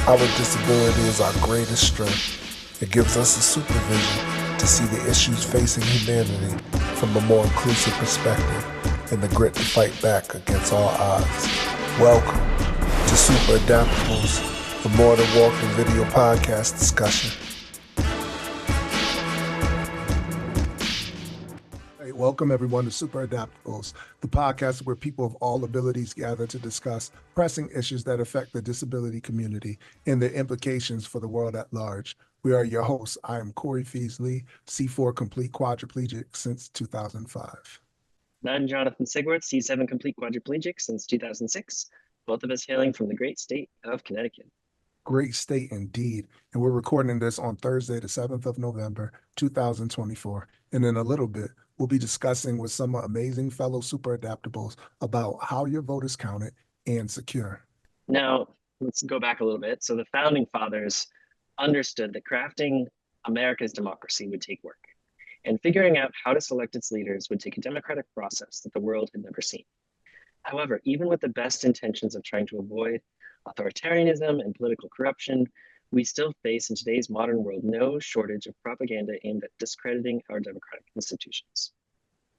Our disability is our greatest strength. It gives us the supervision to see the issues facing humanity from a more inclusive perspective and the grit to fight back against all odds. Welcome to Super Adaptables, the More Than Walking Video podcast discussion. Hey, welcome everyone to Super Adaptables, the podcast where people of all abilities gather to discuss pressing issues that affect the disability community and their implications for the world at large. We are your hosts. I am Corey Feasley, C4 complete quadriplegic since 2005. I'm Jonathan Sigwarth, C7 complete quadriplegic since 2006, both of us hailing from the great state of Connecticut. Great state indeed. And we're recording this on Thursday, the 7th of November, 2024. And in a little bit, we'll be discussing with some amazing fellow super adaptables about how your vote is counted and secure. Now, let's go back a little bit. So the founding fathers understood that crafting America's democracy would take work, and figuring out how to select its leaders would take a democratic process that the world had never seen. However, even with the best intentions of trying to avoid authoritarianism and political corruption, we still face in today's modern world no shortage of propaganda aimed at discrediting our democratic institutions.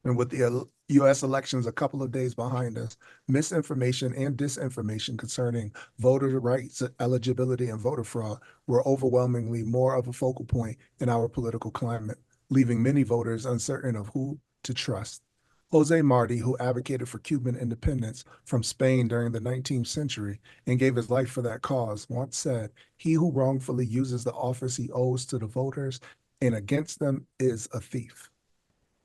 And with the U.S. elections a couple of days behind us, misinformation and disinformation concerning voter rights, eligibility, and voter fraud were overwhelmingly more of a focal point in our political climate, leaving many voters uncertain of who to trust. Jose Marti, who advocated for Cuban independence from Spain during the 19th century and gave his life for that cause, once said, "He who wrongfully uses the office he owes to the voters and against them is a thief."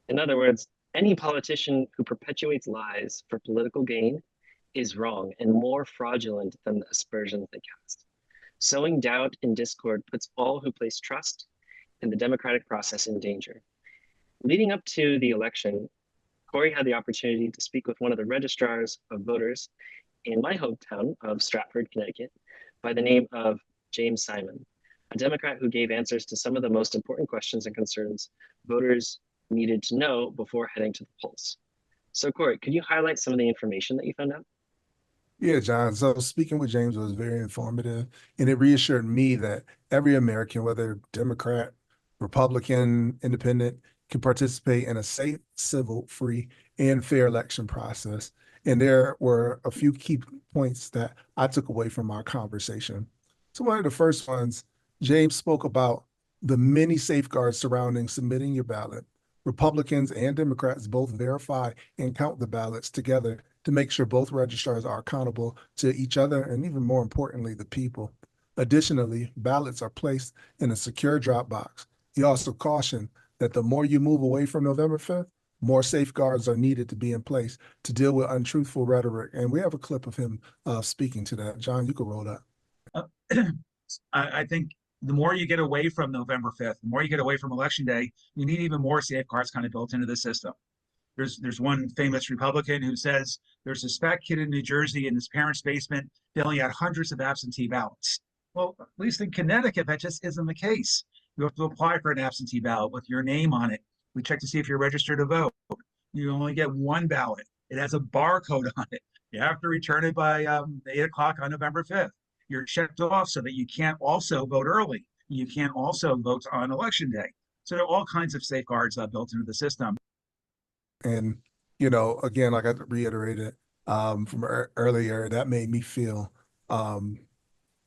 In other words, any politician who perpetuates lies for political gain is wrong and more fraudulent than the aspersions they cast. Sowing doubt and discord puts all who place trust in the democratic process in danger. Leading up to the election, Corey had the opportunity to speak with one of the registrars of voters in my hometown of Stratford, Connecticut, by the name of James Simon, a Democrat who gave answers to some of the most important questions and concerns voters needed to know before heading to the polls. So Corey, could you highlight some of the information that you found out? Yeah, John. So speaking with James was very informative, and it reassured me that every American, whether Democrat, Republican, Independent, can participate in a safe, civil, free, and fair election process. And there were a few key points that I took away from our conversation. So one of the first ones, James spoke about the many safeguards surrounding submitting your ballot. Republicans and Democrats both verify and count the ballots together to make sure both registrars are accountable to each other and, even more importantly, the people. Additionally, ballots are placed in a secure drop box. He also cautioned that the more you move away from November 5th, more safeguards are needed to be in place to deal with untruthful rhetoric. And we have a clip of him speaking to that. John, you can roll that. I think the more you get away from November 5th, the more you get away from Election Day, you need even more safeguards kind of built into the system. There's one famous Republican who says there's a fat kid in New Jersey in his parents' basement filling out hundreds of absentee ballots. Well, at least in Connecticut, that just isn't the case. You have to apply for an absentee ballot with your name on it. We check to see if you're registered to vote. You only get one ballot. It has a barcode on it. You have to return it by 8 o'clock on November 5th. You're checked off so that you can't also vote early. You can't also vote on Election Day. So there are all kinds of safeguards built into the system. And, you know, again, like I reiterated from earlier, that made me feel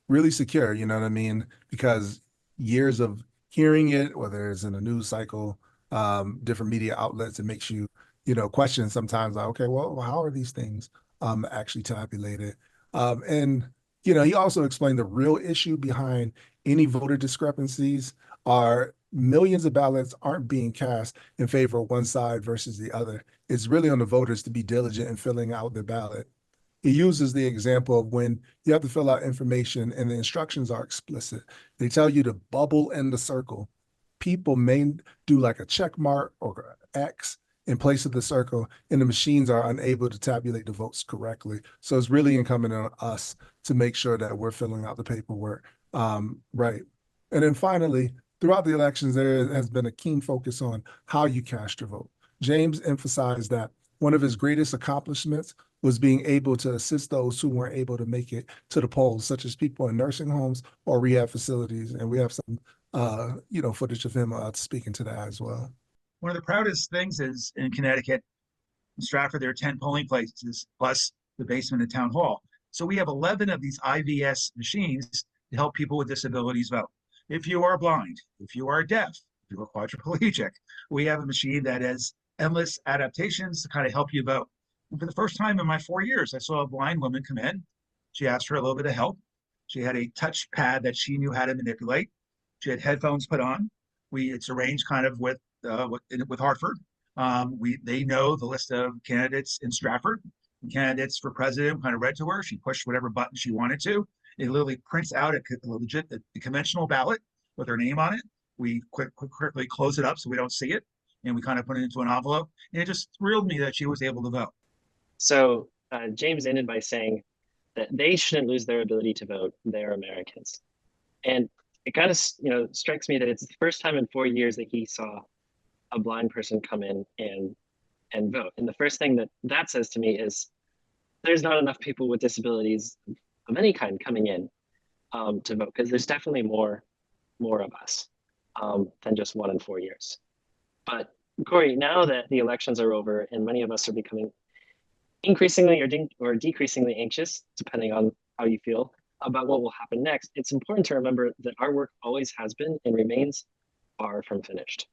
really secure, you know what I mean? Because years of hearing it, whether it's in a news cycle, different media outlets, it makes you, question sometimes like, okay, well, how are these things actually tabulated? And, he also explained the real issue behind any voter discrepancies are millions of ballots aren't being cast in favor of one side versus the other. It's really on the voters to be diligent in filling out their ballot. He uses the example of when you have to fill out information and the instructions are explicit. They tell you to bubble in the circle. People may do like a check mark or X in place of the circle, and the machines are unable to tabulate the votes correctly. So it's really incumbent on us to make sure that we're filling out the paperwork right. And then finally, throughout the elections, there has been a keen focus on how you cast your vote. James emphasized that one of his greatest accomplishments was being able to assist those who weren't able to make it to the polls, such as people in nursing homes or rehab facilities. And we have some, footage of him speaking to that as well. One of the proudest things is in Connecticut, in Stratford, there are 10 polling places plus the basement of town hall. So we have 11 of these IVS machines to help people with disabilities vote. If you are blind, if you are deaf, if you are quadriplegic, we have a machine that has endless adaptations to kind of help you vote. And for the first time in my 4 years, I saw a blind woman come in. She asked for a little bit of help. She had a touch pad that she knew how to manipulate. She had headphones put on. It's arranged kind of with Hartford. They know the list of candidates in Stratford. Candidates for president kind of read to her. She pushed whatever button she wanted to. It literally prints out a conventional ballot with her name on it. We quickly close it up so we don't see it, and we kind of put it into an envelope. And it just thrilled me that she was able to vote. So James ended by saying that they shouldn't lose their ability to vote. They're Americans. And it kind of, strikes me that it's the first time in 4 years that he saw a blind person come in and vote. And the first thing that says to me is there's not enough people with disabilities of any kind coming in to vote, because there's definitely more of us than just 1 in 4 years. But Corey, now that the elections are over and many of us are becoming increasingly or decreasingly anxious, depending on how you feel about what will happen next, it's important to remember that our work always has been and remains far from finished.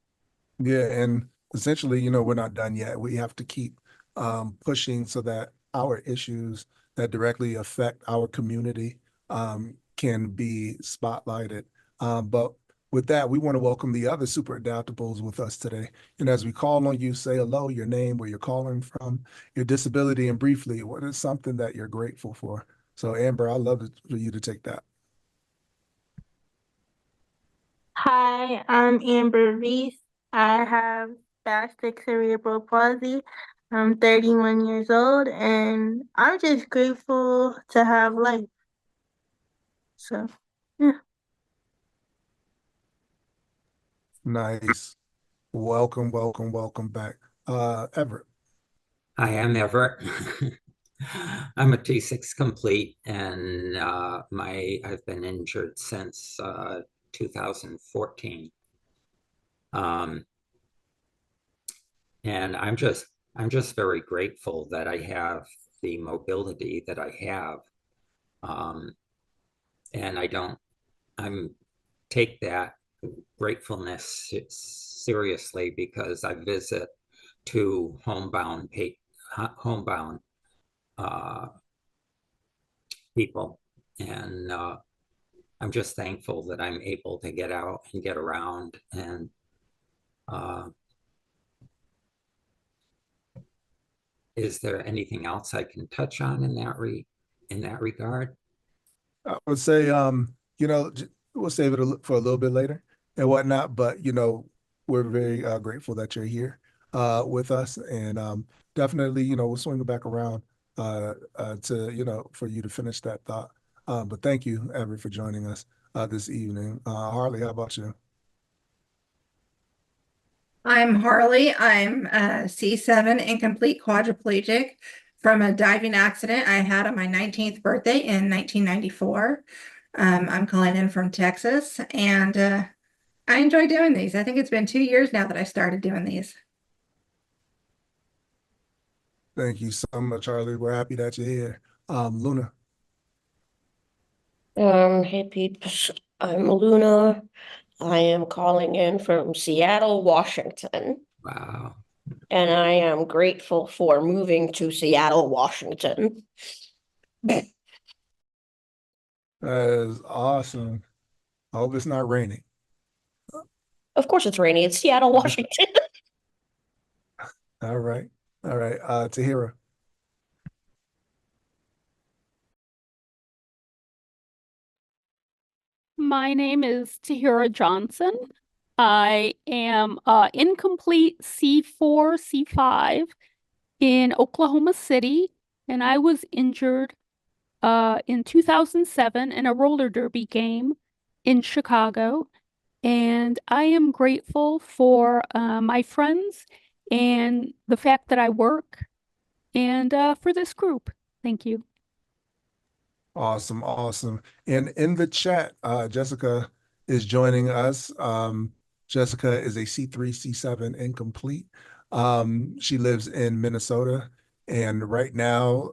Yeah, and essentially, we're not done yet. We have to keep pushing so that our issues that directly affect our community can be spotlighted. But with that, we want to welcome the other super adaptables with us today. And as we call on you, say hello, your name, where you're calling from, your disability, and briefly, what is something that you're grateful for? So, Amber, I'd love for you to take that. Hi, I'm Amber Reese. I have spastic cerebral palsy. I'm 31 years old and I'm just grateful to have life. So, yeah. Nice. Welcome, welcome, welcome back. Everett. I am Everett. I'm a T6 complete, and I've been injured since 2014. And I'm just very grateful that I have the mobility that I have. And I'm take that gratefulness seriously, because I visit two homebound people, and I'm just thankful that I'm able to get out and get around. And is there anything else I can touch on in that regard? I would say, we'll save it for a little bit later and whatnot. But we're very grateful that you're here with us, and definitely, we'll swing it back around for you to finish that thought. But thank you, Everett, for joining us this evening. Harley, how about you? I'm Harley. I'm a C7 incomplete quadriplegic from a diving accident I had on my 19th birthday in 1994. I'm calling in from Texas, and I enjoy doing these. I think it's been 2 years now that I started doing these. Thank you so much, Harley. We're happy that you're here. Luna. Hey peeps, I'm Luna. I am calling in from Seattle, Washington, Wow. and I am grateful for moving to Seattle, Washington. That is awesome. I hope it's not raining. Of course it's rainy. It's Seattle, Washington. All right. All right. Tahira. My name is Tahira Johnson. I am incomplete C4, C5 in Oklahoma City, and I was injured in 2007 in a roller derby game in Chicago. And I am grateful for my friends and the fact that I work and for this group. Thank you. Awesome, awesome. And in the chat, Jessica is joining us. Jessica is a C3, C7 incomplete. She lives in Minnesota, and right now,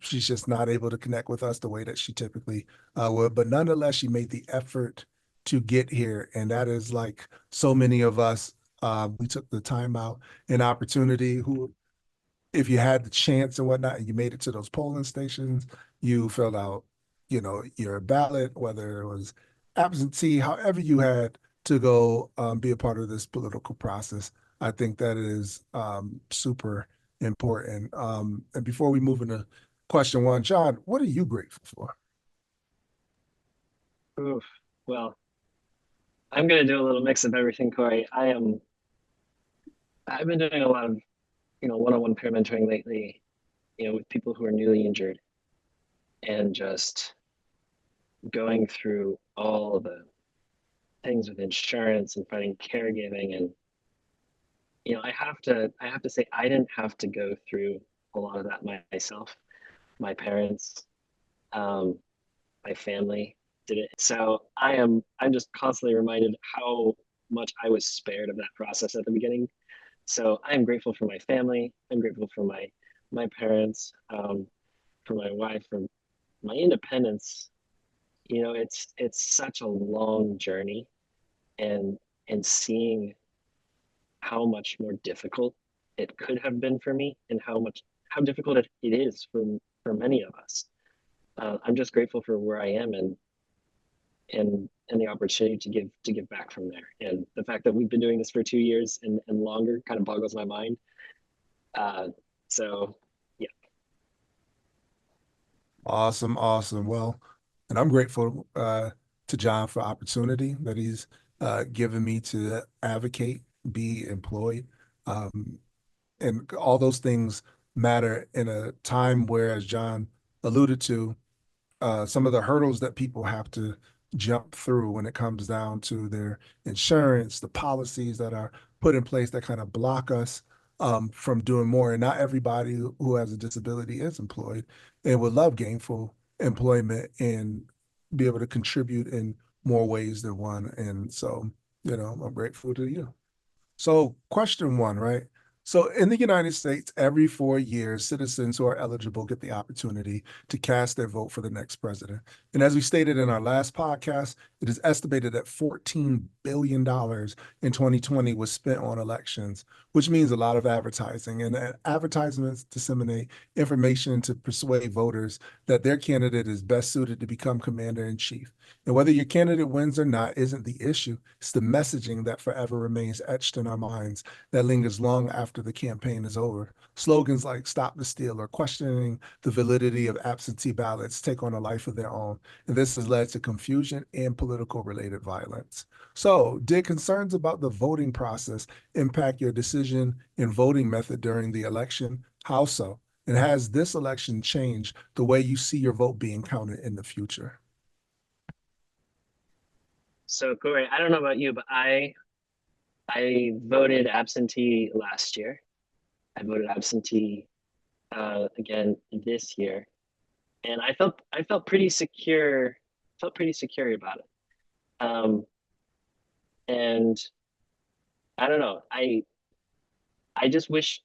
she's just not able to connect with us the way that she typically would. But nonetheless, she made the effort to get here, and that is like so many of us. We took the time out and opportunity. Who if you had the chance and whatnot, and you made it to those polling stations, you filled out, your ballot, whether it was absentee, however you had to go be a part of this political process. I think that is super important. And before we move into question one, John, what are you grateful for? Oof. Well, I'm gonna do a little mix of everything, Corey. I've been doing a lot of, one-on-one peer mentoring lately, with people who are newly injured and just going through all the things with insurance and finding caregiving. And I have to say I didn't have to go through a lot of that myself. My parents, um, my family did it. So I'm just constantly reminded how much I was spared of that process at the beginning. So I'm grateful for my family. I'm grateful for my parents, for my wife, for my independence. It's such a long journey, and seeing how much more difficult it could have been for me, and how difficult it is for many of us. I'm just grateful for where I am, and the opportunity to give back from there. And the fact that we've been doing this for 2 years and longer kind of boggles my mind. So yeah. Awesome, awesome. Well, and I'm grateful to John for opportunity that he's given me to advocate, be employed. Um, and all those things matter in a time where, as John alluded to, some of the hurdles that people have to jump through when it comes down to their insurance, the policies that are put in place that kind of block us from doing more. And not everybody who has a disability is employed and would love gainful employment and be able to contribute in more ways than one. And so, I'm grateful to you. So, question one, right? So, in the United States, every 4 years, citizens who are eligible get the opportunity to cast their vote for the next president. And as we stated in our last podcast, it is estimated that $14 billion in 2020 was spent on elections, which means a lot of advertising. And advertisements disseminate information to persuade voters that their candidate is best suited to become commander in chief. And whether your candidate wins or not isn't the issue. It's the messaging that forever remains etched in our minds that lingers long after the campaign is over. Slogans like "Stop the Steal" or questioning the validity of absentee ballots take on a life of their own. And this has led to confusion and political related violence. So, did concerns about the voting process impact your decision in voting method during the election? How so? And has this election changed the way you see your vote being counted in the future? So Corey, I don't know about you, but I voted absentee last year. I voted absentee again this year, and I felt pretty secure. Felt pretty secure about it. Um, and I don't know. I just wish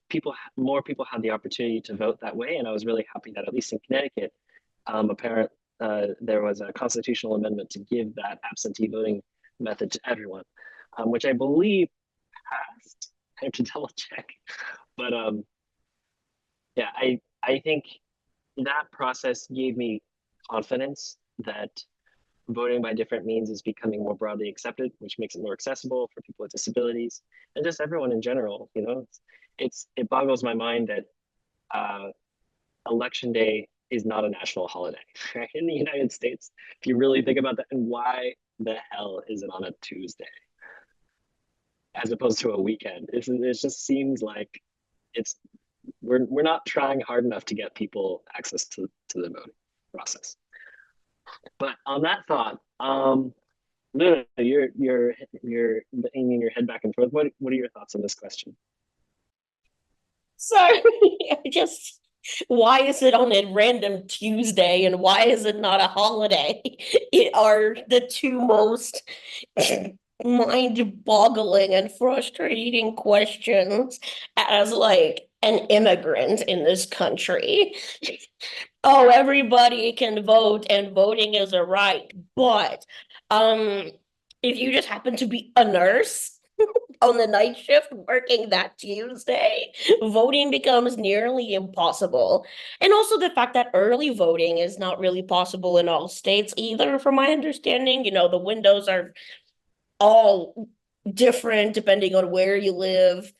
more people had the opportunity to vote that way, and I was really happy that at least in Connecticut, apparent there was a constitutional amendment to give that absentee voting method to everyone, which I believe passed. I have to double check, but yeah, I think that process gave me confidence that voting by different means is becoming more broadly accepted, which makes it more accessible for people with disabilities and just everyone in general. It boggles my mind that uh, election day is not a national holiday, right? In the United States, if you really think about that, and why the hell is it on a Tuesday as opposed to a weekend? It just seems like it's we're not trying hard enough to get people access to the voting process. But on that thought, no, you're aiming your head back and forth. What are your thoughts on this question? Sorry, I just, why is it on a random Tuesday and why is it not a holiday? It are the two most mind-boggling and frustrating questions as like an immigrant in this country. Oh, everybody can vote and voting is a right, but um if you just happen to be a nurse on the night shift working that Tuesday, voting becomes nearly impossible. And also the fact that early voting is not really possible in all states either, from my understanding. You know, the windows are all different depending on where you live.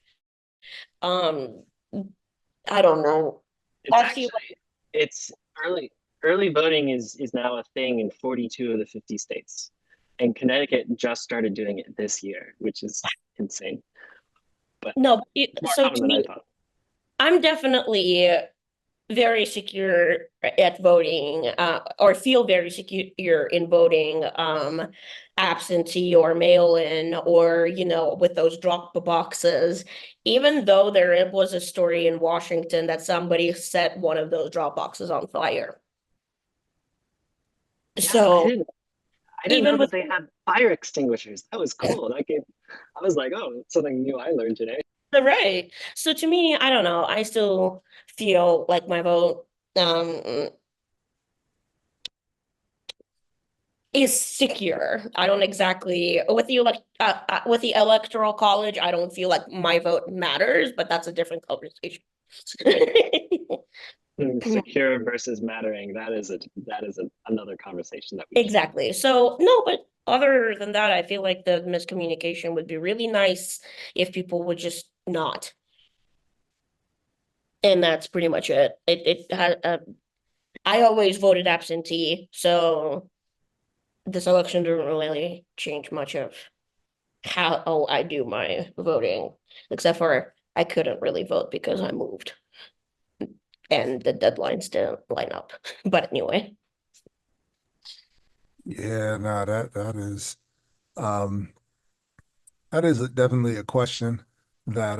Um, I don't know. It's I feel actually it's early voting is now a thing in 42 of the 50 states. And Connecticut just started doing it this year, which is insane. But no, it's more so common to than I me, thought. I'm definitely very secure at voting, or feel very secure in voting, absentee or mail-in, or with those drop boxes. Even though there was a story in Washington that somebody set one of those drop boxes on fire. Yeah, So I didn't even know that with they had fire extinguishers. That was cool. I was like, oh, something new I learned today. the right, so to me, I don't know. I still feel like my vote is secure. I don't exactly with the electoral college. I don't feel like my vote matters, but that's a different conversation. Secure versus mattering. Another conversation that we should. Exactly. So no, but other than that, I feel like the miscommunication would be really nice if people would just not. And that's pretty much it. It had I always voted absentee, so this election didn't really change much of how I do my voting, except for I couldn't really vote because I moved and the deadlines didn't line up. But anyway, Yeah, no, um that is definitely a question that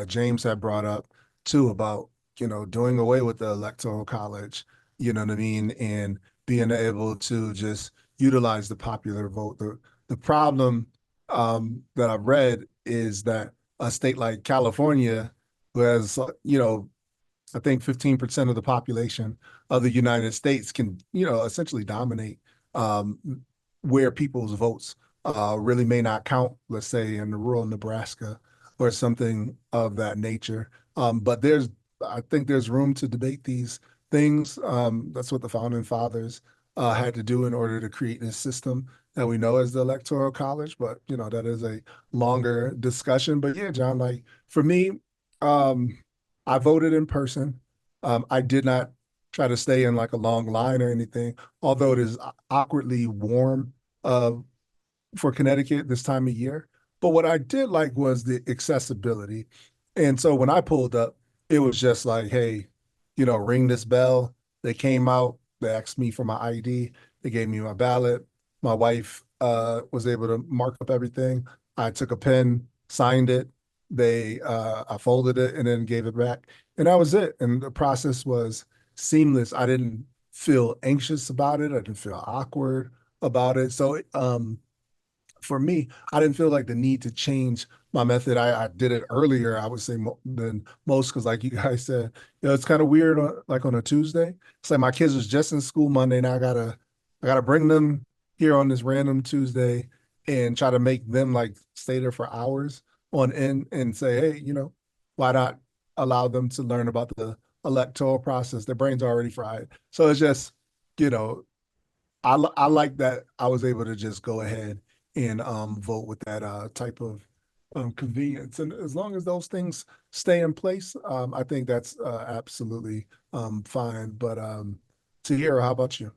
James had brought up too about, doing away with the electoral college, you know what I mean, and being able to just utilize the popular vote. The problem that I've read is that a state like California, who has, I think 15% of the population of the United States can, essentially dominate um, where people's votes really may not count, let's say in rural Nebraska or something of that nature. But I think there's room to debate these things. That's what the founding fathers had to do in order to create this system that we know as the Electoral College. But, that is a longer discussion. But yeah, John, like for me, um, I voted in person. I did not try to stay in like a long line or anything, although it is awkwardly warm uh, for Connecticut this time of year. But what I did like was the accessibility. And so when I pulled up, it was just like, hey, ring this bell. They came out, they asked me for my ID, they gave me my ballot. My wife was able to mark up everything. I took a pen, signed it. I folded it and then gave it back. And that was it. And the process was seamless. I didn't feel anxious about it. I didn't feel awkward about it. So, for me, I didn't feel like the need to change my method. I did it earlier, I would say, than most, because like you guys said, it's kind of weird like on a Tuesday. It's like my kids was just in school Monday, and I gotta bring them here on this random Tuesday and try to make them like stay there for hours on end and say, hey, why not allow them to learn about the electoral process? Their brains are already fried. So it's just, you know, I like that I was able to just go ahead and vote with that type of convenience. And as long as those things stay in place, I think that's absolutely fine. But Tahira, how about you?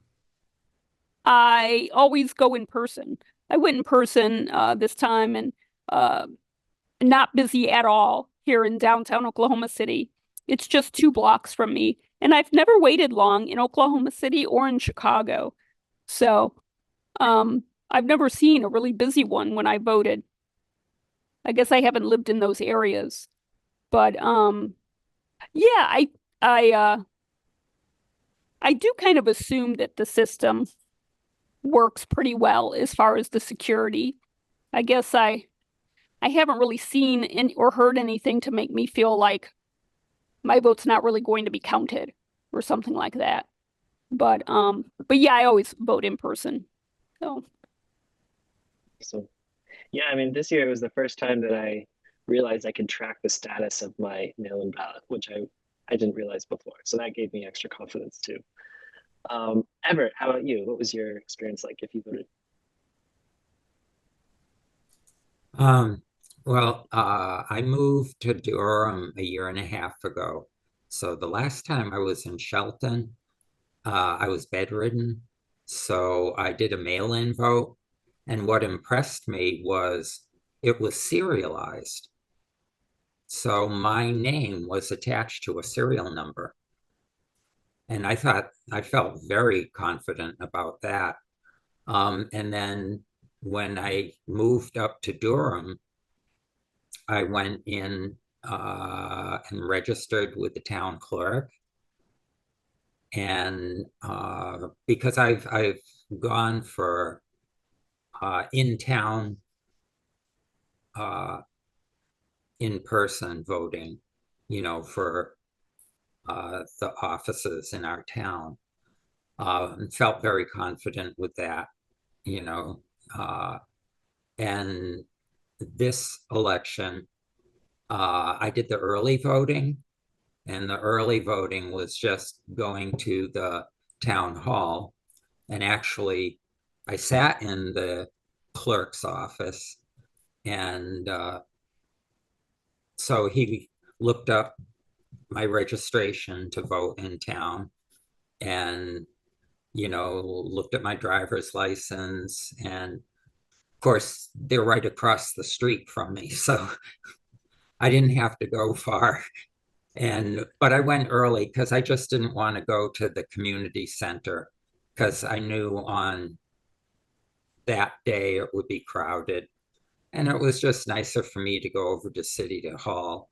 I always go in person. I went in person this time and uh, not busy at all here in downtown Oklahoma City. It's just 2 blocks from me. And I've never waited long in Oklahoma City or in Chicago. So I've never seen a really busy one when I voted. I guess I haven't lived in those areas. But Yeah, I I do kind of assume that the system works pretty well as far as the security. I guess I haven't really seen any or heard anything to make me feel like my vote's not really going to be counted or something like that. But yeah, I always vote in person. So So yeah, I mean, this year it was the first time that I realized I could track the status of my mail-in ballot, which I didn't realize before. So that gave me extra confidence too. Everett, how about you? What was your experience like if you voted? Um, well, I moved to Durham a year and a half ago. So the last time I was in Shelton, I was bedridden. So I did a mail-in vote. And what impressed me was it was serialized. So my name was attached to a serial number. And I felt very confident about that. And then when I moved up to Durham, I went in and registered with the town clerk. And because I've gone for in town, uh, in person voting, for the offices in our town, and felt very confident with that, you know. Uh, and this election, I did the early voting, and the early voting was just going to the town hall. And actually, I sat in the clerk's office, and so he looked up my registration to vote in town and, looked at my driver's license. And of course, they're right across the street from me. So I didn't have to go far. But I went early because I just didn't want to go to the community center because I knew on that day it would be crowded. And it was just nicer for me to go over to City Hall.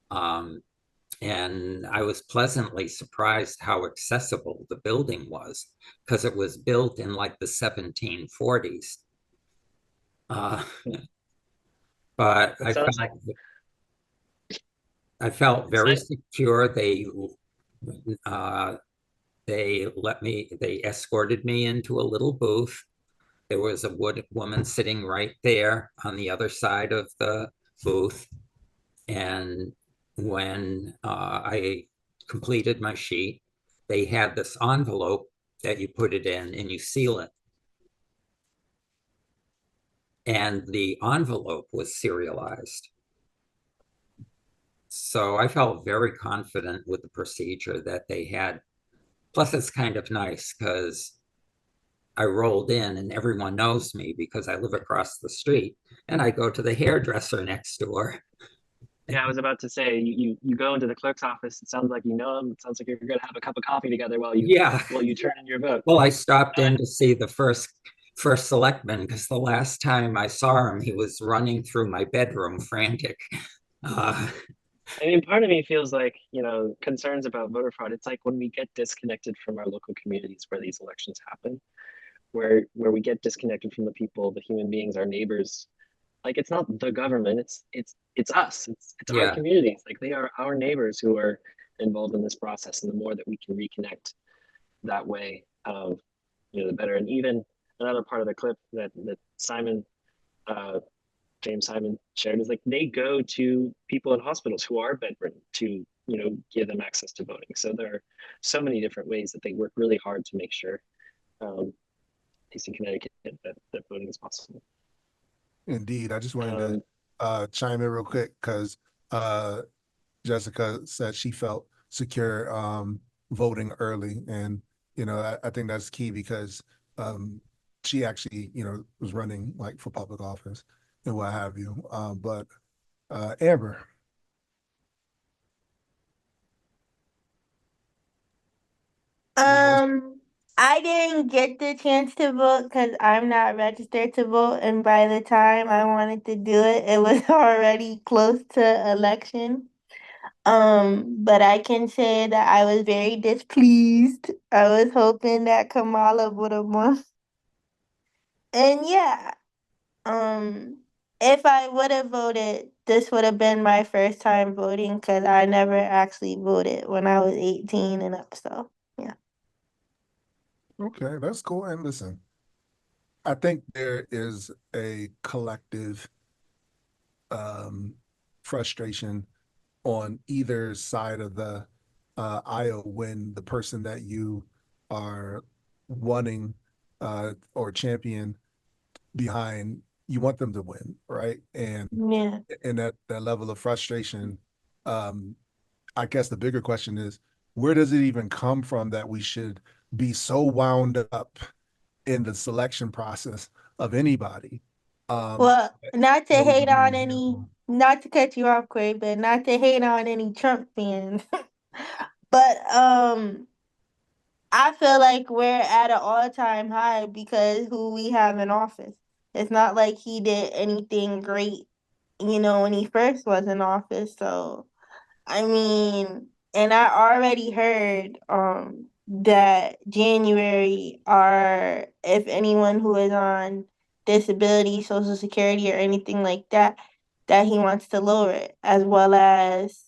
Um, and I was pleasantly surprised how accessible the building was because it was built in like the 1740s. Uh, but It sounds like I felt it's very like secure. Uh, they escorted me into a little booth. There was a woman sitting right there on the other side of the booth. And when I completed my sheet, they had this envelope that you put it in and you seal it. And the envelope was serialized. So I felt very confident with the procedure that they had. Plus, it's kind of nice because I rolled in and everyone knows me because I live across the street and I go to the hairdresser next door. yeah, I was about to say you go into the clerk's office. It sounds like you know him. It sounds like you're gonna have a cup of coffee together Yeah. while you turn in your vote. Well, I stopped Uh, in to see the first selectman because the last time I saw him, he was running through my bedroom frantic. Uh, I mean, part of me feels like, concerns about voter fraud. It's like when we get disconnected from our local communities where these elections happen, where we get disconnected from the people, the human beings, our neighbors. Like it's not the government, it's us. It's our yeah, communities. Like they are our neighbors who are involved in this process. And the more that we can reconnect that way, the better. And even another part of the clip that Simon uh, James Simon shared is like they go to people in hospitals who are bedridden to give them access to voting. So there are so many different ways that they work really hard to make sure, at least in Connecticut, that voting is possible. Indeed. I just wanted to Um, chime in real quick because uh, Jessica said she felt secure voting early. And, I think that's key because she actually, was running like for public office and what have you. But Amber, yes. Um, I didn't get the chance to vote because I'm not registered to vote, and by the time I wanted to do it, it was already close to election. But I can say that I was very displeased. I was hoping that Kamala would have won. And yeah, um, if I would have voted, this would have been my first time voting because I never actually voted when I was 18 and up. So yeah. Okay, that's cool. And listen, I think there is a collective um, frustration on either side of the aisle when the person that you are wanting or champion behind, you want them to win, right? Yeah. And that level of frustration, um, I guess the bigger question is, where does it even come from that we should be so wound up in the selection process of anybody? Um, Well, not to that we hate can be an on any, example. not to cut you off, Quay, but not to hate on any Trump fans. But I feel like we're at an all-time high because who we have in office. It's not like he did anything great, when he first was in office. So, I mean, and I already heard that January are if anyone who is on disability, social security or anything like that, that he wants to lower it as well as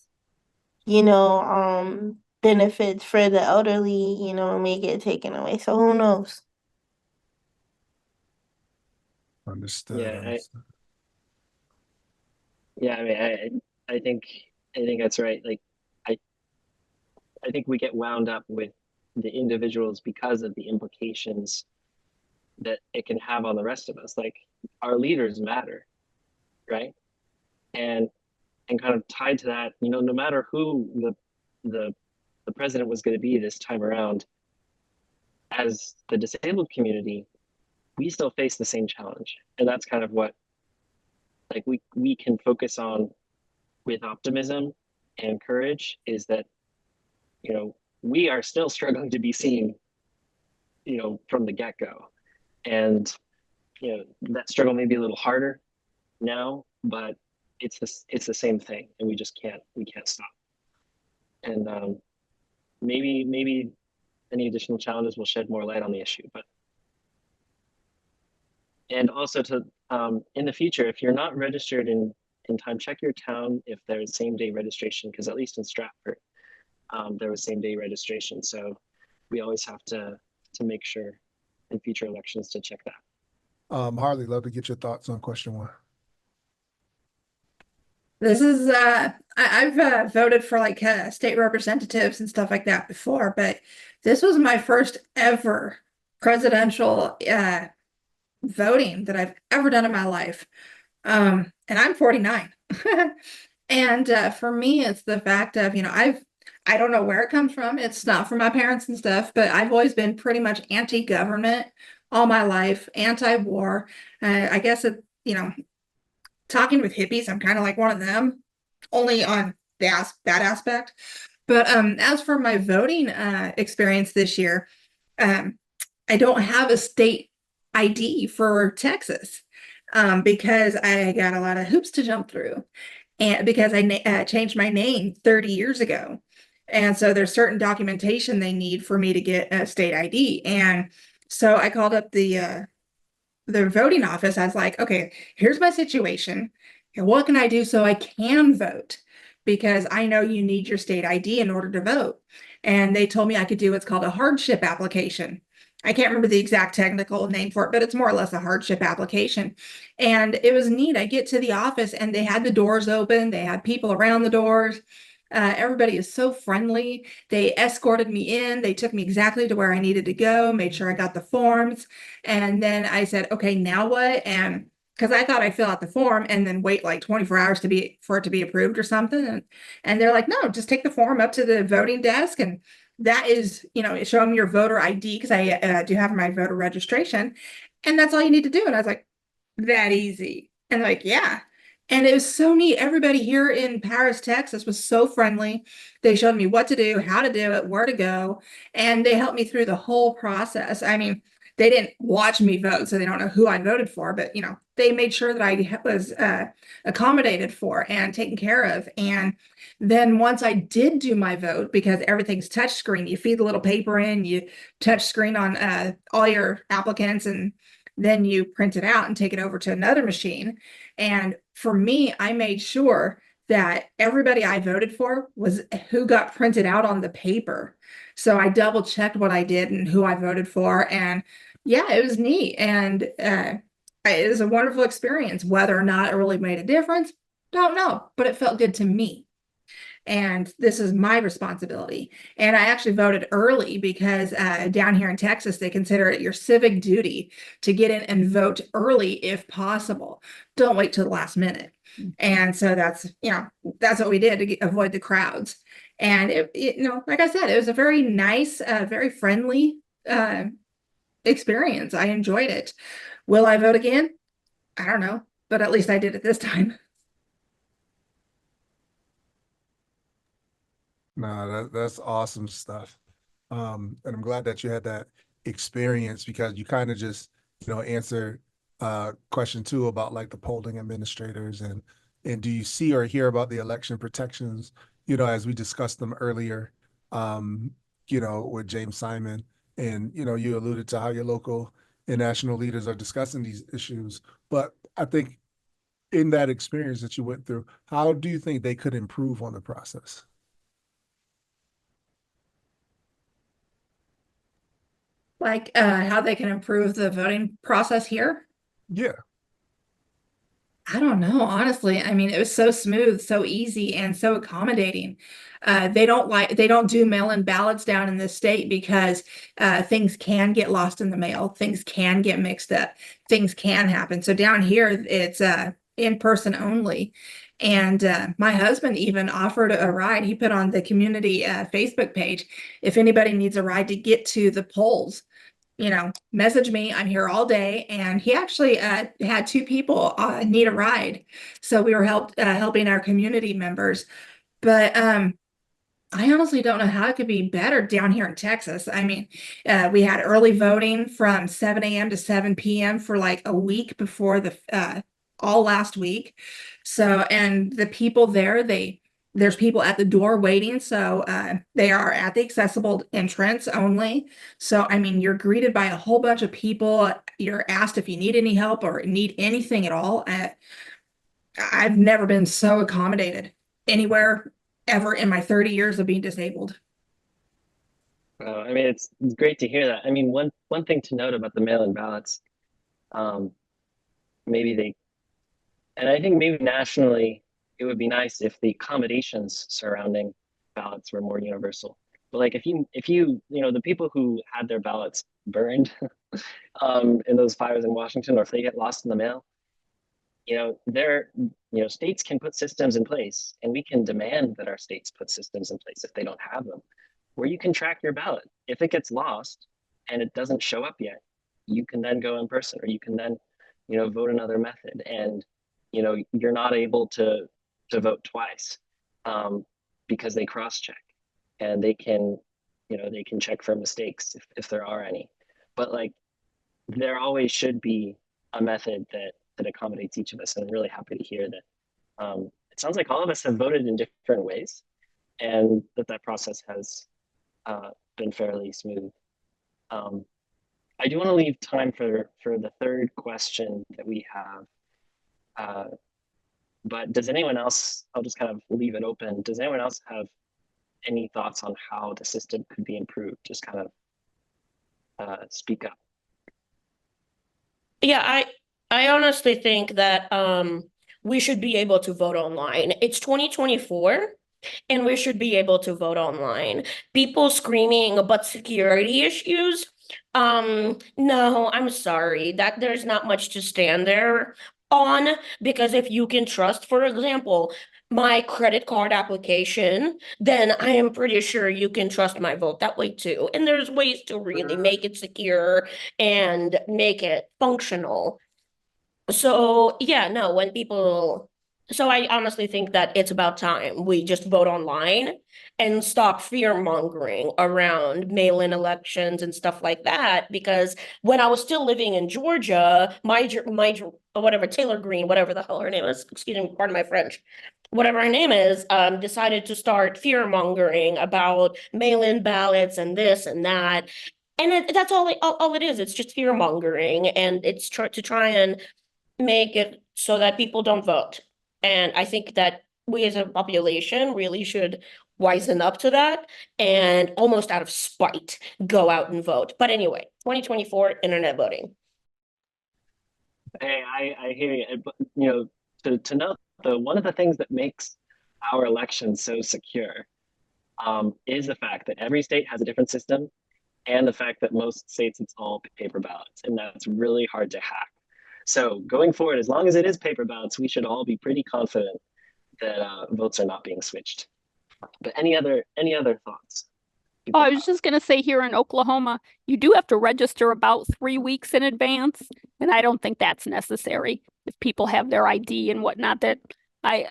benefits for the elderly, may get taken away. So who knows? Understood, Yeah, understood. I mean, I think that's right. Like, I I think we get wound up with the individuals because of the implications that it can have on the rest of us. Like, our leaders matter, right? And kind of tied to that, no matter who the the president was going to be this time around, as the disabled community, we still face the same challenge, and that's kind of what like we can focus on with optimism and courage is that we are still struggling to be seen from the get-go, and that struggle may be a little harder now, but it's the same thing, and we can't stop. And maybe any additional challenges will shed more light on the issue. But and also to in the future, if you're not registered in time, check your town if there's same day registration, because at least in Stratford, there was same day registration. So we always have to make sure in future elections to check that. Harley, love to get your thoughts on question one. This is I've voted for like state representatives and stuff like that before, but this was my first ever presidential voting that I've ever done in my life. And I'm 49. And for me, it's the fact of, I don't know where it comes from. It's not from my parents and stuff, but I've always been pretty much anti-government all my life, anti-war. I guess talking with hippies, I'm kind of like one of them, only on that aspect. But as for my voting experience this year, um, I don't have a state ID for Texas because I got a lot of hoops to jump through, and because I changed my name 30 years ago. And so there's certain documentation they need for me to get a state ID. And so I called up the voting office. I was like, okay, here's my situation. What can I do so I can vote? Because I know you need your state ID in order to vote. And they told me I could do what's called a hardship application. I can't remember the exact technical name for it, but it's more or less a hardship application. And it was neat. I get to the office and they had the doors open, they had people around the doors. Everybody is so friendly. They escorted me in. They took me exactly to where I needed to go, made sure I got the forms. And then I said, okay, now what? And because I thought I'd fill out the form and then wait like 24 hours for it to be approved or something. And they're like, no, just take the form up to the voting desk. And that is, showing your voter ID because I do have my voter registration. And that's all you need to do. And I was like, that easy. And like, yeah. And it was so neat. Everybody here in Paris, Texas was so friendly. They showed me what to do, how to do it, where to go, and they helped me through the whole process. I mean, they didn't watch me vote, so they don't know who I voted for, but they made sure that I was accommodated for and taken care of. And then once I did do my vote, because everything's touch screen, you feed the little paper in, you touch screen on all your applicants, and then you print it out and take it over to another machine. And for me, I made sure that everybody I voted for was who got printed out on the paper. So I double checked what I did and who I voted for. And yeah, it was neat. And it was a wonderful experience. Whether or not it really made a difference, don't know, but it felt good to me. And this is my responsibility. And I actually voted early because down here in Texas, they consider it your civic duty to get in and vote early if possible. Don't wait till the last minute. And so that's what we did to avoid the crowds. And like I said, it was a very nice, very friendly experience. I enjoyed it. Will I vote again? I don't know, but at least I did it this time. No, that's awesome stuff. And I'm glad that you had that experience because you kind of just, answer question two about like the polling administrators and do you see or hear about the election protections, as we discussed them earlier, with James Simon and, you alluded to how your local and national leaders are discussing these issues. But I think in that experience that you went through, how do you think they could improve on the process? Like how they can improve the voting process here? Yeah. I don't know, honestly. I mean, it was so smooth, so easy, and so accommodating. They don't do mail-in ballots down in this state because things can get lost in the mail, things can get mixed up, things can happen. So down here, it's in person only. And my husband even offered a ride. He put on the community Facebook page if anybody needs a ride to get to the polls, message me. I'm here all day. And he actually had two people need a ride. So we were helping our community members. But I honestly don't know how it could be better down here in Texas. I mean, we had early voting from 7 a.m. to 7 p.m. for like a week before the all last week. So, and the people there, there's people at the door waiting. So they are at the accessible entrance only. So, I mean, you're greeted by a whole bunch of people. You're asked if you need any help or need anything at all. I've never been so accommodated anywhere ever in my 30 years of being disabled. I mean, it's great to hear that. I mean, one thing to note about the mail-in ballots, maybe and I think maybe nationally, it would be nice if the accommodations surrounding ballots were more universal. But like if you the people who had their ballots burned in those fires in Washington, or if they get lost in the mail, states can put systems in place, and we can demand that our states put systems in place if they don't have them, where you can track your ballot. If it gets lost and it doesn't show up yet, you can then go in person, or you can then, vote another method. And, you're not able to vote twice because they cross-check, and they can check for mistakes if there are any. But like, there always should be a method that accommodates each of us. And I'm really happy to hear that. It sounds like all of us have voted in different ways, and that process has been fairly smooth. I do want to leave time for the third question that we have. But does anyone else, I'll just kind of leave it open. Does anyone else have any thoughts on how the system could be improved? Just kind of speak up. Yeah, I honestly think that we should be able to vote online. It's 2024 and we should be able to vote online. People screaming about security issues. No, I'm sorry that there's not much to stand there on, because if you can trust, for example, my credit card application, then I am pretty sure you can trust my vote that way too. And there's ways to really make it secure and make it functional. So yeah, no, when people So I honestly think that it's about time we just vote online and stop fear mongering around mail-in elections and stuff like that. Because when I was still living in Georgia, whatever Taylor Green, whatever the hell her name is, excuse me, pardon my French, whatever her name is, decided to start fear mongering about mail-in ballots and this and that. And that's all it is. It's just fear mongering, and it's to try and make it so that people don't vote. And I think that we as a population really should wisen up to that and almost out of spite go out and vote. But anyway, 2024 internet voting. Hey, I hear you. But, you know, to note though, one of the things that makes our elections so secure is the fact that every state has a different system, and the fact that most states it's all paper ballots, and that's really hard to hack. So going forward, as long as it is paper ballots, we should all be pretty confident that votes are not being switched. But any other thoughts? Oh, I was just going to say here in Oklahoma, you do have to register about 3 weeks in advance, and I don't think that's necessary if people have their ID and whatnot. That I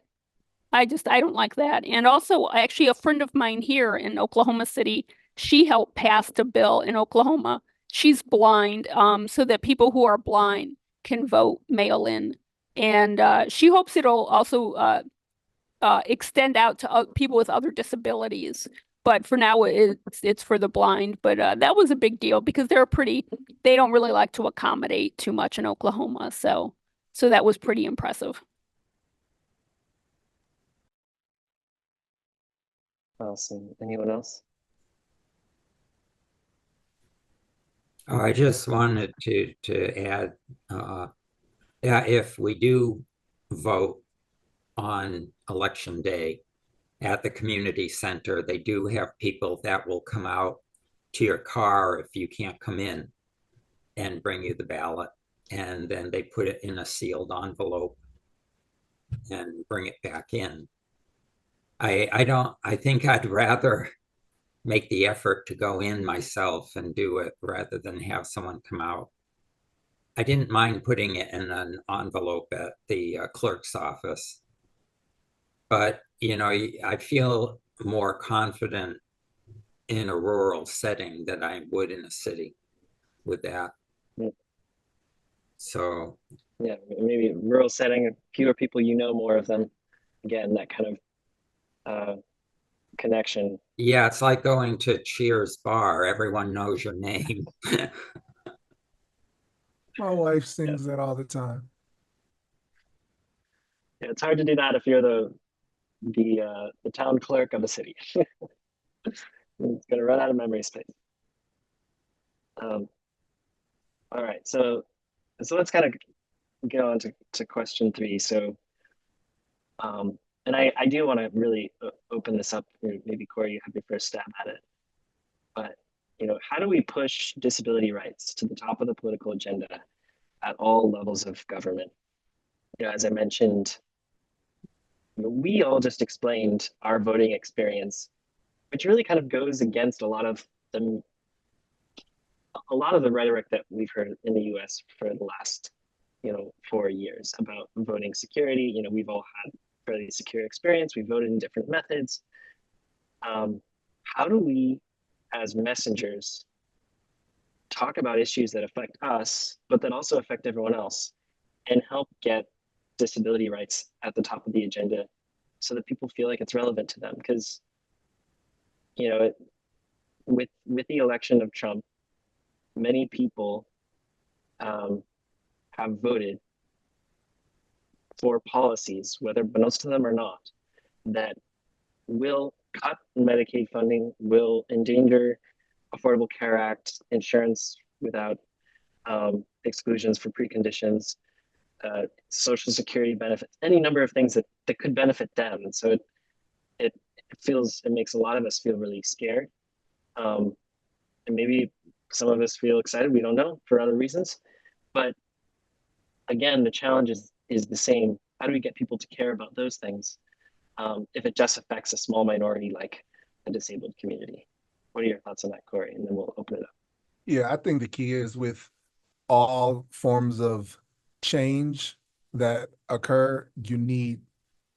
I don't like that. And also, actually, a friend of mine here in Oklahoma City, she helped pass a bill in Oklahoma. She's blind, so that people who are blind can vote mail in, and she hopes it'll also extend out to people with other disabilities. But for now, it's for the blind. But that was a big deal because they don't really like to accommodate too much in Oklahoma. So that was pretty impressive. Awesome. Anyone else? Oh, I just wanted to add, yeah, if we do vote on election day at the community center, they do have people that will come out to your car if you can't come in and bring you the ballot. And then they put it in a sealed envelope and bring it back in. I think I'd rather make the effort to go in myself and do it rather than have someone come out. I didn't mind putting it in an envelope at the clerk's office, but I feel more confident in a rural setting than I would in a city with that. Yeah. So Yeah, maybe rural setting, fewer people, more of them. Again, that kind of connection. yeah, it's like going to Cheers bar. Everyone knows your name. My wife Yeah. sings that all the time. Yeah, it's hard to do that if you're the town clerk of the city. It's gonna run out of memory space. All right, so let's kind of go on to question 3. So, and I do want to really open this up. Maybe Corey, you have your first stab at it. But how do we push disability rights to the top of the political agenda at all levels of government? As I mentioned, we all just explained our voting experience, which really kind of goes against a lot of the rhetoric that we've heard in the US for the last 4 years about voting security. We've all had fairly secure experience. We voted in different methods. How do we, as messengers, talk about issues that affect us, but that also affect everyone else, and help get disability rights at the top of the agenda so that people feel like it's relevant to them? Because with the election of Trump, many people have voted for policies, whether most of them or not, that will cut Medicaid funding, will endanger Affordable Care Act, insurance without exclusions for preconditions, Social Security benefits, any number of things that could benefit them. And so it makes a lot of us feel really scared. And maybe some of us feel excited, we don't know, for other reasons. But again, the challenge is the same. How do we get people to care about those things if it just affects a small minority like the disabled community? What are your thoughts on that, Corey? And then we'll open it up. Yeah, I think the key is with all forms of change that occur, you need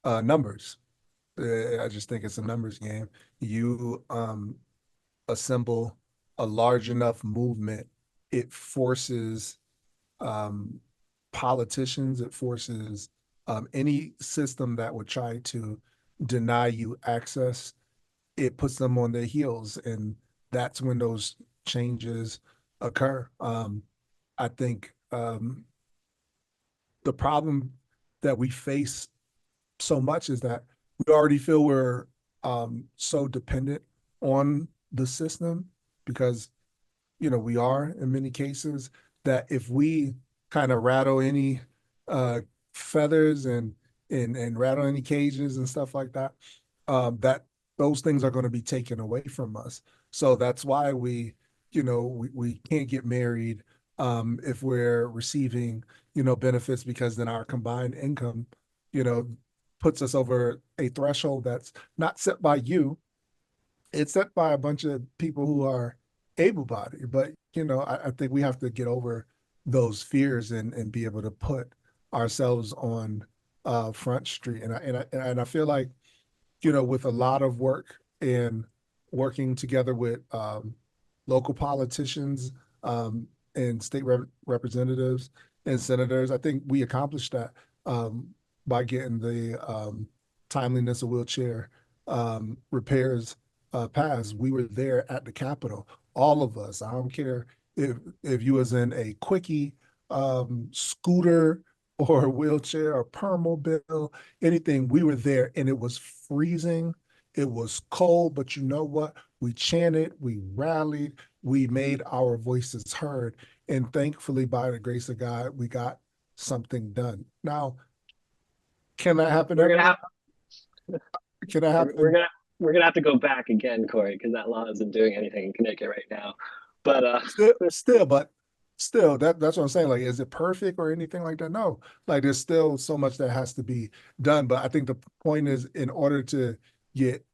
numbers. I just think it's a numbers game. You assemble a large enough movement, it forces um, politicians, it forces any system that would try to deny you access, it puts them on their heels. And that's when those changes occur. I think the problem that we face so much is that we already feel we're so dependent on the system because we are in many cases that if we kind of rattle any uh, feathers and rattle any cages and stuff like that, that those things are going to be taken away from us. So that's why we can't get married if we're receiving, benefits because then our combined income, you know, puts us over a threshold that's not set by you, it's set by a bunch of people who are able-bodied. But I think we have to get over those fears and be able to put ourselves on Front Street. And I feel like with a lot of work and working together with local politicians and state representatives and senators, I think we accomplished that by getting the timeliness of wheelchair repairs passed. We were there at the Capitol, all of us. I don't care if you was in a quickie, scooter, or a wheelchair or permobile, anything. We were there, and it was freezing. It was cold, but you know what? We chanted, we rallied, we made our voices heard, and thankfully, by the grace of God, we got something done. Now, can that happen We're gonna everywhere? have Can that we're happen? gonna have to go back again, Corey, because that law isn't doing anything in Connecticut right now. But Still, that's what I'm saying. Like, is it perfect or anything like that? No. Like, there's still so much that has to be done. But I think the point is, in order to get,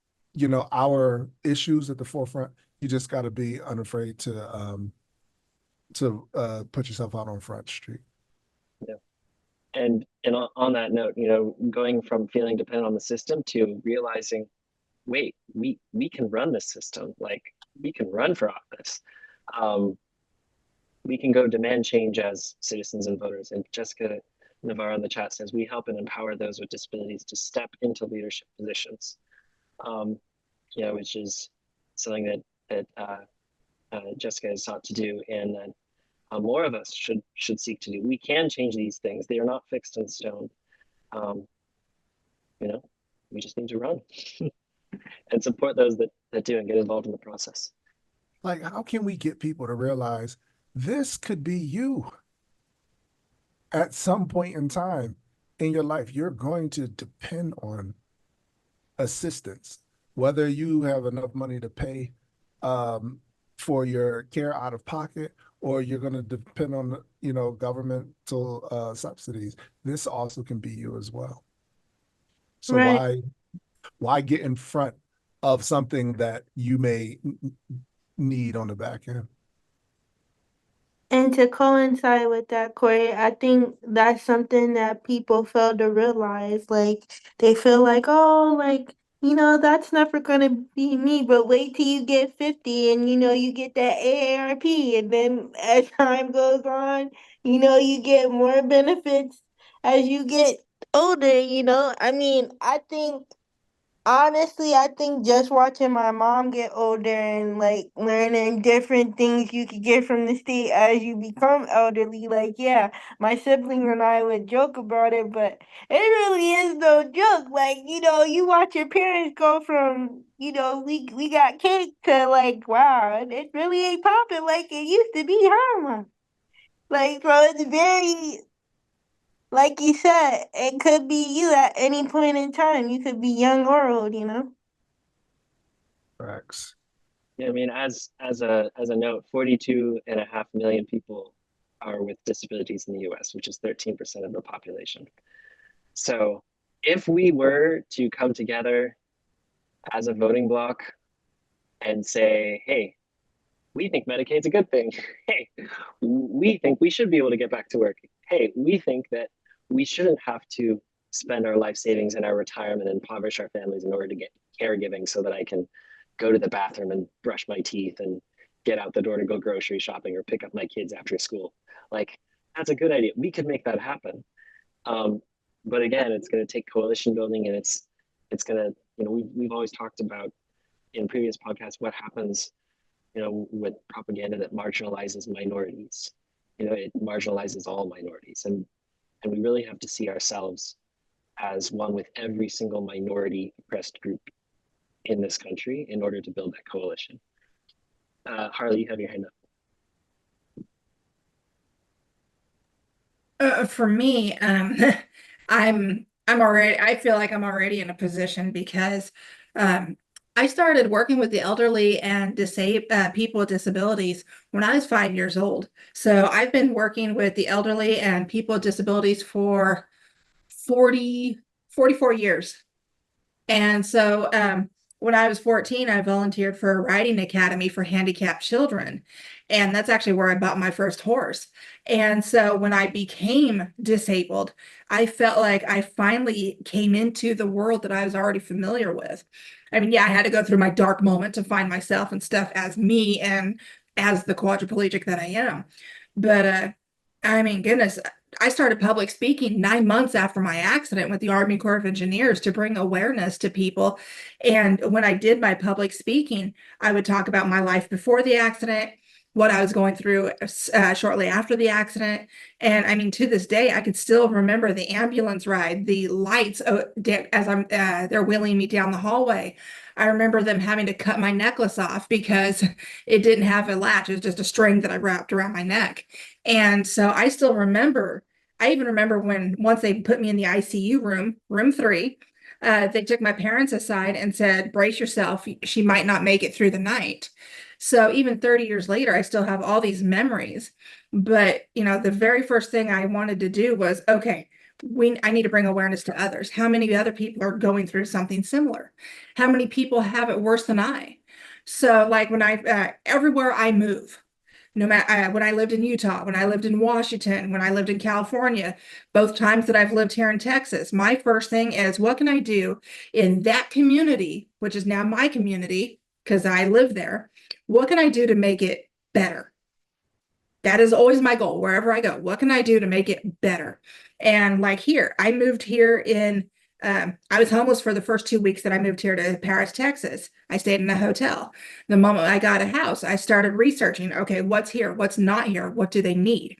our issues at the forefront, you just got to be unafraid to put yourself out on Front Street. yeah. And on that note, going from feeling dependent on the system to realizing, wait, we can run this system. Like we can run for office. Um, we can go demand change as citizens and voters. And Jessica Navarro in the chat says we help and empower those with disabilities to step into leadership positions. Um, which is something that Jessica has sought to do, and that more of us should seek to do. We can change these things; they are not fixed in stone. Um, we just need to run and support those that do and get involved in the process. Like, how can we get people to realize this could be you at some point in time in your life? You're going to depend on assistance, whether you have enough money to pay um, for your care out of pocket, or you're going to depend on governmental subsidies. This also can be you as well. So Right. why get in front of something that you may need on the back end? And to coincide with that, Corey, I think that's something that people fail to realize. Like, they feel like, oh, like, that's never gonna be me. But wait till you get 50 and, you get that AARP. And then as time goes on, you get more benefits as you get older. I mean, honestly, I think just watching my mom get older and like learning different things you could get from the state as you become elderly, like, yeah, my sibling and I would joke about it, but it really is no joke. Like, you watch your parents go from, we got cake to like, wow, it really ain't popping like it used to be, huh, Mom? Like, so it's very, like you said, it could be you at any point in time. You could be young or old. Facts. Yeah, I mean, as a note, 42.5 million people are with disabilities in the U.S., which is 13% of the population. So if we were to come together as a voting bloc and say, hey, we think Medicaid's a good thing. Hey, we think we should be able to get back to work. Hey, we think that we shouldn't have to spend our life savings and our retirement and impoverish our families in order to get caregiving so that I can go to the bathroom and brush my teeth and get out the door to go grocery shopping or pick up my kids after school. Like, that's a good idea. We could make that happen. But again, it's going to take coalition building, and it's going to, we've always talked about in previous podcasts what happens, with propaganda that marginalizes minorities. It marginalizes all minorities, and we really have to see ourselves as one with every single minority oppressed group in this country in order to build that coalition. Harley, you have your hand up. For me, I feel like I'm already in a position because um, I started working with the elderly and disabled people with disabilities when I was 5 years old. So I've been working with the elderly and people with disabilities for 44 years. And so when I was 14, I volunteered for a riding academy for handicapped children. And that's actually where I bought my first horse. And so when I became disabled, I felt like I finally came into the world that I was already familiar with. I mean, yeah, I had to go through my dark moment to find myself and stuff as me and as the quadriplegic that I am. But I mean, goodness, I started public speaking 9 months after my accident with the Army Corps of Engineers to bring awareness to people. And when I did my public speaking, I would talk about my life before the accident, what I was going through shortly after the accident. And I mean, to this day, I could still remember the ambulance ride, the lights as they're wheeling me down the hallway. I remember them having to cut my necklace off because it didn't have a latch. It was just a string that I wrapped around my neck. And so I still remember, I even remember when once they put me in the ICU room, room 3, they took my parents aside and said, brace yourself, she might not make it through the night. So even 30 years later, I still have all these memories. But, the very first thing I wanted to do was, okay, I need to bring awareness to others. How many other people are going through something similar? How many people have it worse than I? So like when everywhere I move, no matter when I lived in Utah, when I lived in Washington, when I lived in California, both times that I've lived here in Texas, my first thing is what can I do in that community, which is now my community because I live there? What can I do to make it better? That is always my goal wherever I go. What can I do to make it better? And like here, I moved here I was homeless for the first 2 weeks that I moved here to Paris, Texas. I stayed in a hotel. The moment I got a house, I started researching, okay, what's here? What's not here? What do they need?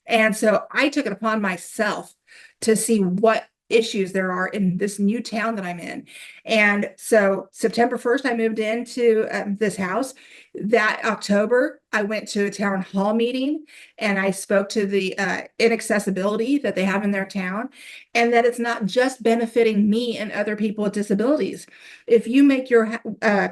And so I took it upon myself to see what issues there are in this new town that I'm in. And so September 1st, I moved into this house. That October, I went to a town hall meeting and I spoke to the inaccessibility that they have in their town and that it's not just benefiting me and other people with disabilities. If you make your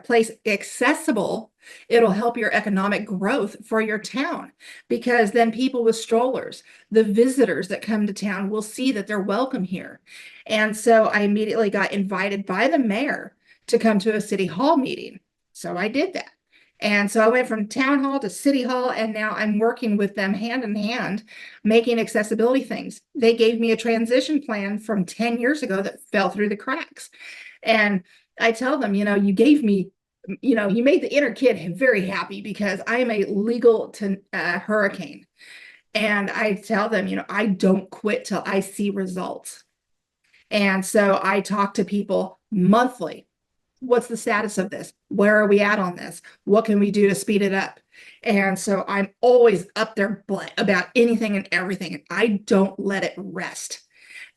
place accessible, it'll help your economic growth for your town because then people with strollers, the visitors that come to town will see that they're welcome here. And so I immediately got invited by the mayor to come to a city hall meeting. So I did that. And so I went from town hall to city hall, and now I'm working with them hand in hand, making accessibility things. They gave me a transition plan from 10 years ago that fell through the cracks. And I tell them, you gave me, you made the inner kid very happy because I am a legal to hurricane. And I tell them, I don't quit till I see results. And so I talk to people monthly. What's the status of this? Where are we at on this? What can we do to speed it up? And so I'm always up there about anything and everything. And I don't let it rest.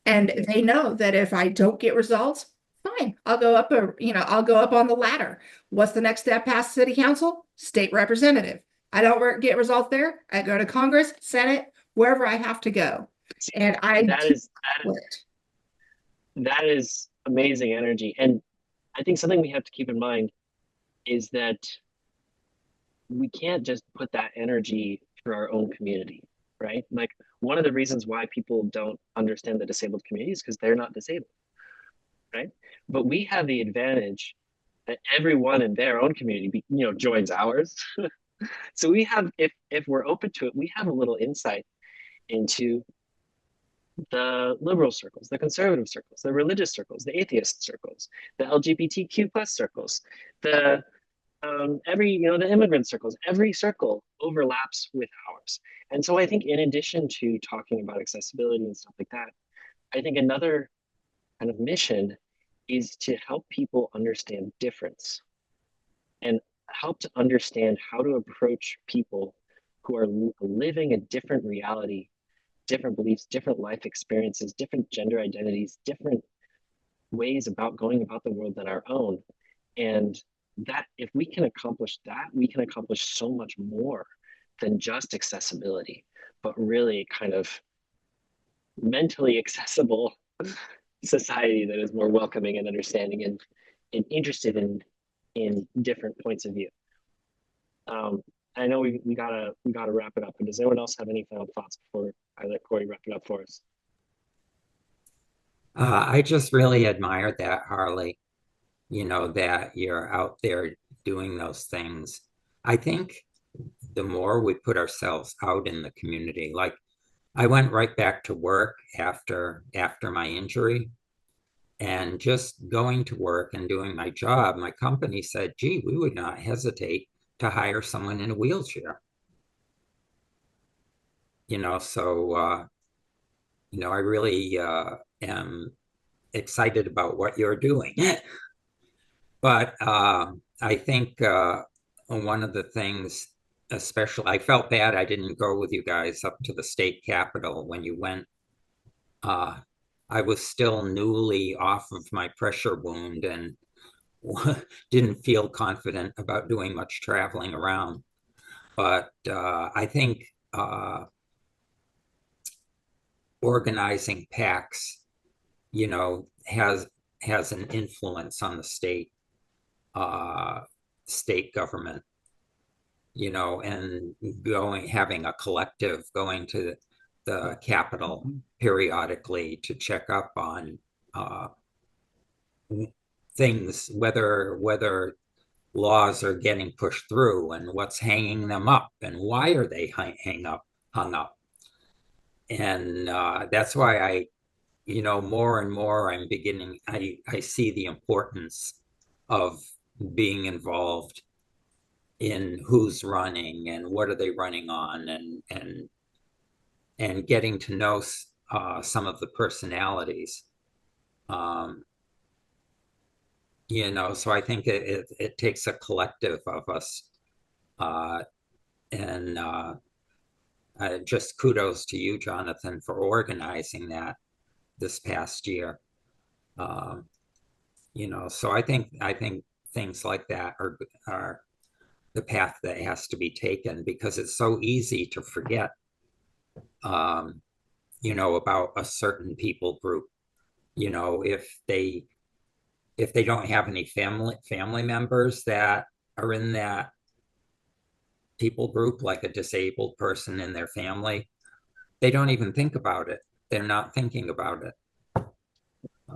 And they know that if I don't get results, fine, I'll go up I'll go up on the ladder. What's the next step past city council? State representative. I don't get results there. I go to Congress, Senate, wherever I have to go. And that is amazing energy. And I think something we have to keep in mind is that we can't just put that energy for our own community, right? Like one of the reasons why people don't understand the disabled community is because they're not disabled, right? But we have the advantage that everyone in their own community, joins ours. So we have, if we're open to it, we have a little insight into the liberal circles, the conservative circles, the religious circles, the atheist circles, the LGBTQ plus circles, the the immigrant circles, every circle overlaps with ours. And so I think in addition to talking about accessibility and stuff like that, I think another kind of mission is to help people understand difference and help to understand how to approach people who are living a different reality, different beliefs, different life experiences, different gender identities, different ways about going about the world than our own. And that if we can accomplish that, we can accomplish so much more than just accessibility, but really kind of mentally accessible society that is more welcoming and understanding and interested in different points of view. I know we gotta wrap it up, but does anyone else have any final thoughts before I let Corey wrap it up for us? I just really admire that, Harley, that you're out there doing those things. I think the more we put ourselves out in the community, like I went right back to work after my injury, and just going to work and doing my job, my company said, gee, we would not hesitate to hire someone in a wheelchair. So I really am excited about what you're doing. But I think one of the things, especially, I felt bad I didn't go with you guys up to the state capitol when you went. I was still newly off of my pressure wound and didn't feel confident about doing much traveling around. But I think organizing packs, has an influence on the state government, and having a collective going to the Capitol periodically to check up on things, whether laws are getting pushed through and what's hanging them up and why are they hung up. And that's why more and more I see the importance of being involved in who's running and what are they running on, and getting to know some of the personalities. So I think it takes a collective of us, and just kudos to you, Jonathan, for organizing that this past year. So I think things like that are the path that has to be taken, because it's so easy to forget, about a certain people group. If they don't have any family members that are in that people group, like a disabled person in their family, they don't even think about it. They're not thinking about it.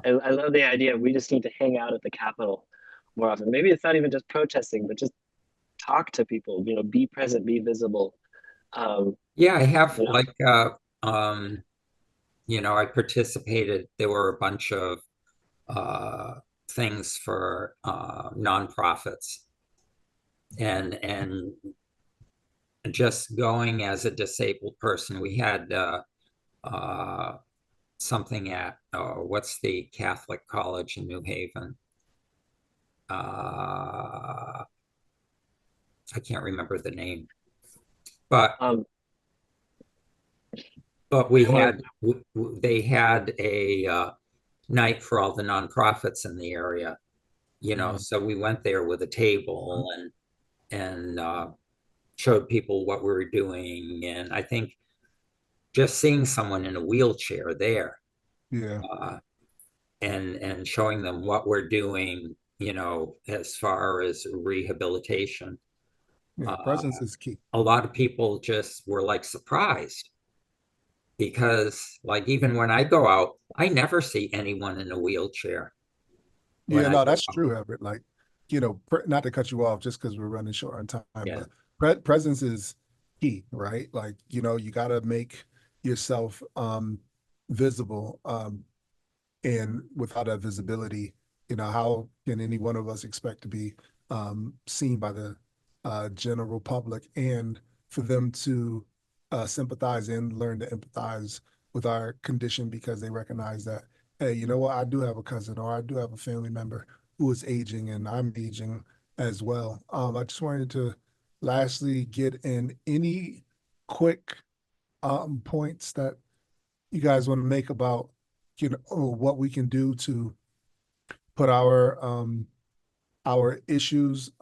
I love the idea. We just need to hang out at the Capitol more often. Maybe it's not even just protesting, but just talk to people. Be present, be visible. Yeah, I have I participated. There were a bunch of things for nonprofits, and just going as a disabled person. We had something at what's the Catholic college in New Haven? I can't remember the name, but they had a night for all the nonprofits in the area, so we went there with a table and showed people what we were doing. And I think just seeing someone in a wheelchair there, and showing them what we're doing, as far as rehabilitation. Presence is key. A lot of people just were like surprised, because like even when I go out, I never see anyone in a wheelchair. Yeah, no, that's true, Everett. Like, not to cut you off just because we're running short on time, but presence is key, right? Like, you got to make yourself visible. And without that visibility, how can any one of us expect to be seen by the general public, and for them to sympathize and learn to empathize with our condition because they recognize that, hey, you know what, I do have a cousin or I do have a family member who is aging and I'm aging as well. I just wanted to lastly get in any quick points that you guys want to make about what we can do to put our issues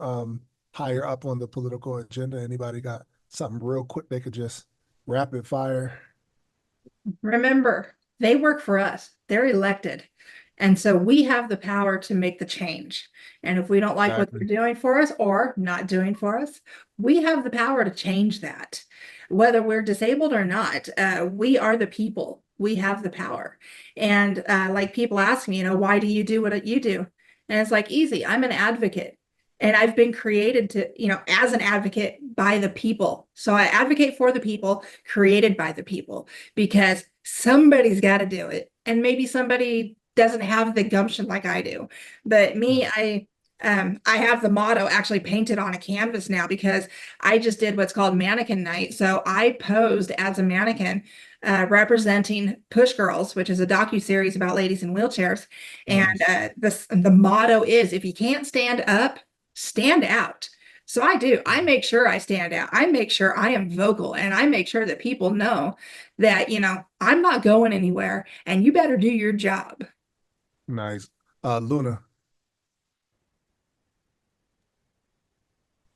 higher up on the political agenda. Anybody got something real quick they could just rapid fire? Remember, they work for us. They're elected. And so we have the power to make the change. And if we don't like what Exactly. they're doing for us or not doing for us, we have the power to change that. Whether we're disabled or not, we are the people. We have the power. And like people ask me, why do you do what you do? And it's like, easy. I'm an advocate. And I've been created to, as an advocate by the people. So I advocate for the people, created by the people, because somebody's got to do it. And maybe somebody doesn't have the gumption like I do. But me, I have the motto actually painted on a canvas now because I just did what's called mannequin night. So I posed as a mannequin representing Push Girls, which is a docu-series about ladies in wheelchairs. And the motto is, if you can't stand up, stand out. So I do. I make sure I stand out. I make sure I am vocal, and I make sure that people know that, I'm not going anywhere and you better do your job. Nice. Luna.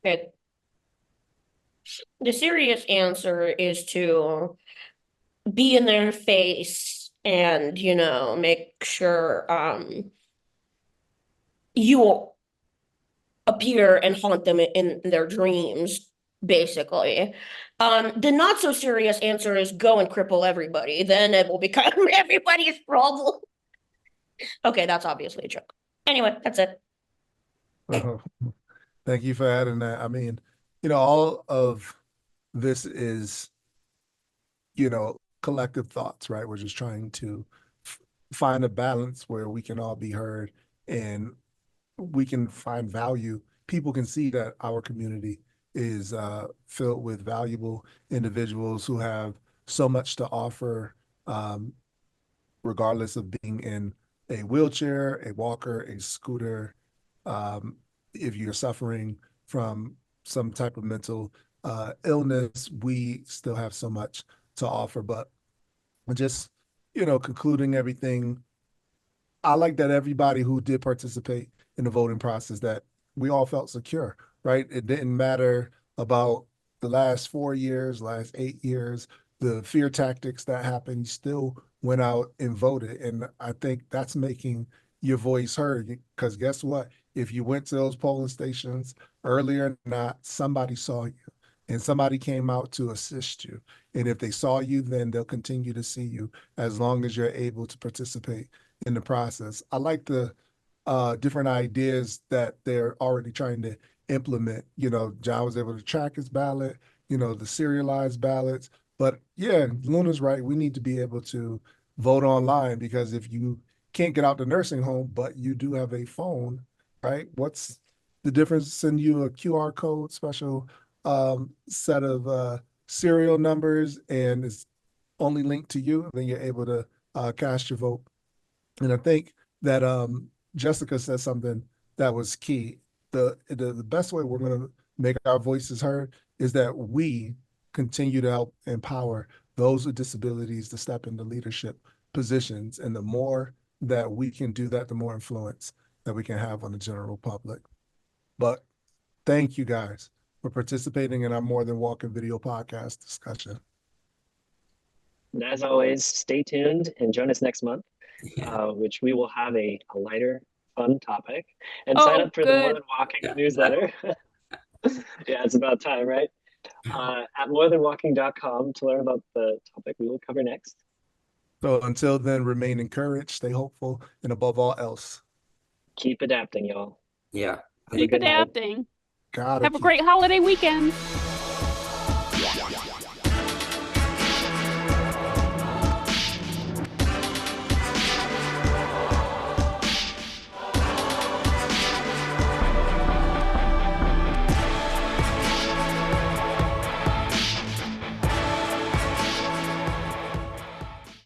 Okay. The serious answer is to be in their face and, make sure you appear and haunt them in their dreams, basically. The not so serious answer is go and cripple everybody. Then it will become everybody's problem. Okay, that's obviously a joke. Anyway, that's it. Thank you for adding that. I mean, all of this is, collective thoughts, right? We're just trying to find a balance where we can all be heard and we can find value. People can see that our community is filled with valuable individuals who have so much to offer, regardless of being in a wheelchair, a walker, a scooter. If you're suffering from some type of mental illness, we still have so much to offer. But just, concluding everything, I like that everybody who did participate in the voting process, that we all felt secure, right? It didn't matter about the last 4 years, last 8 years, the fear tactics that happened, you still went out and voted. And I think that's making your voice heard, because guess what? If you went to those polling stations earlier or not, somebody saw you and somebody came out to assist you. And if they saw you, then they'll continue to see you as long as you're able to participate in the process. I like the different ideas that they're already trying to implement. John was able to track his ballot, the serialized ballots. But yeah, Luna's right. We need to be able to vote online, because if you can't get out the nursing home, but you do have a phone, right? What's the difference? Send you a QR code, special set of serial numbers, and it's only linked to you, then you're able to cast your vote. And I think that Jessica said something that was key. The best way we're going to make our voices heard is that we continue to help empower those with disabilities to step into leadership positions. And the more that we can do that, the more influence that we can have on the general public. But thank you guys for participating in our More Than Walking video podcast discussion. And as always, stay tuned and join us next month, which we will have a lighter, fun topic. And sign up for the More Than Walking newsletter. Yeah, it's about time, right? At morethanwalking.com to learn about the topic we will cover next. So until then, remain encouraged, stay hopeful, and above all else, keep adapting, y'all. Yeah. Have a good night. Adapting. Gotta Have a great holiday weekend.